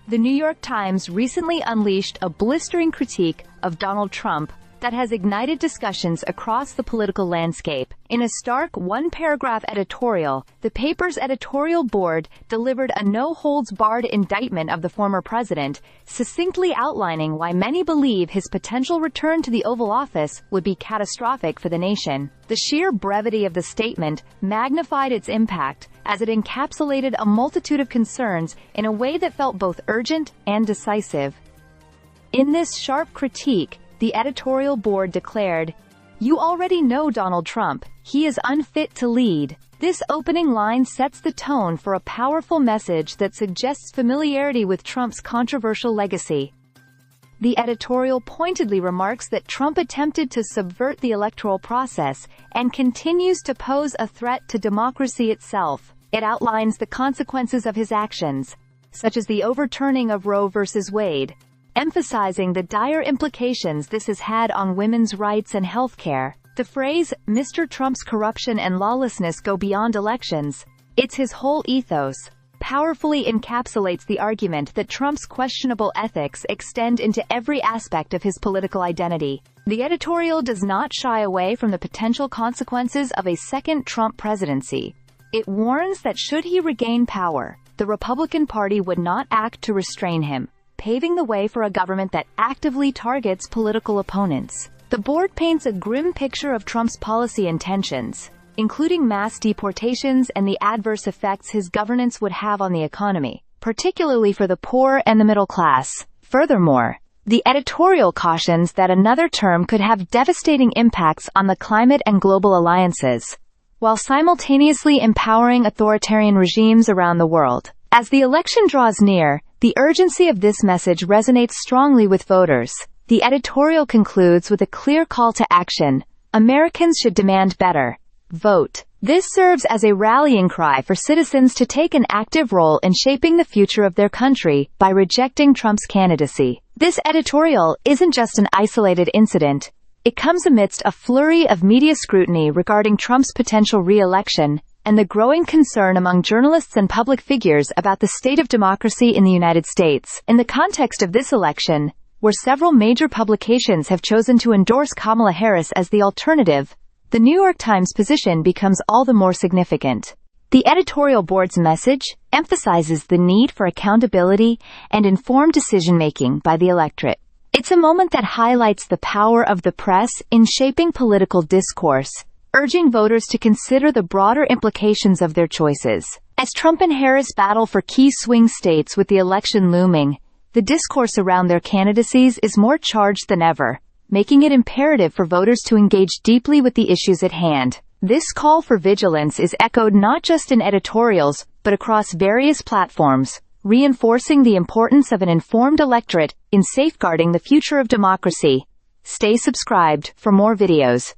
The New York Times recently unleashed a blistering critique of Donald Trump that has ignited discussions across the political landscape. In a stark one-paragraph editorial, the paper's editorial board delivered a no-holds-barred indictment of the former president, succinctly outlining why many believe his potential return to the Oval Office would be catastrophic for the nation. The sheer brevity of the statement magnified its impact, as it encapsulated a multitude of concerns in a way that felt both urgent and decisive. In this sharp critique, the editorial board declared, "You already know Donald Trump. He is unfit to lead." This opening line sets the tone for a powerful message that suggests familiarity with Trump's controversial legacy. The editorial pointedly remarks that Trump attempted to subvert the electoral process and continues to pose a threat to democracy itself. It outlines the consequences of his actions, such as the overturning of Roe v. Wade, emphasizing the dire implications this has had on women's rights and healthcare. The phrase, "Mr. Trump's corruption and lawlessness go beyond elections," it's his whole ethos, powerfully encapsulates the argument that Trump's questionable ethics extend into every aspect of his political identity. The editorial does not shy away from the potential consequences of a second Trump presidency. It warns that should he regain power, the Republican Party would not act to restrain him, paving the way for a government that actively targets political opponents. The board paints a grim picture of Trump's policy intentions, including mass deportations and the adverse effects his governance would have on the economy, particularly for the poor and the middle class. Furthermore, the editorial cautions that another term could have devastating impacts on the climate and global alliances, while simultaneously empowering authoritarian regimes around the world. As the election draws near, the urgency of this message resonates strongly with voters. The editorial concludes with a clear call to action. Americans should demand better. Vote. This serves as a rallying cry for citizens to take an active role in shaping the future of their country by rejecting Trump's candidacy. This editorial isn't just an isolated incident. It comes amidst a flurry of media scrutiny regarding Trump's potential re-election, and the growing concern among journalists and public figures about the state of democracy in the United States. In the context of this election, where several major publications have chosen to endorse Kamala Harris as the alternative, the New York Times position becomes all the more significant. The editorial board's message emphasizes the need for accountability and informed decision-making by the electorate. It's a moment that highlights the power of the press in shaping political discourse, urging voters to consider the broader implications of their choices. As Trump and Harris battle for key swing states with the election looming, the discourse around their candidacies is more charged than ever, making it imperative for voters to engage deeply with the issues at hand. This call for vigilance is echoed not just in editorials, but across various platforms, reinforcing the importance of an informed electorate in safeguarding the future of democracy. Stay subscribed for more videos.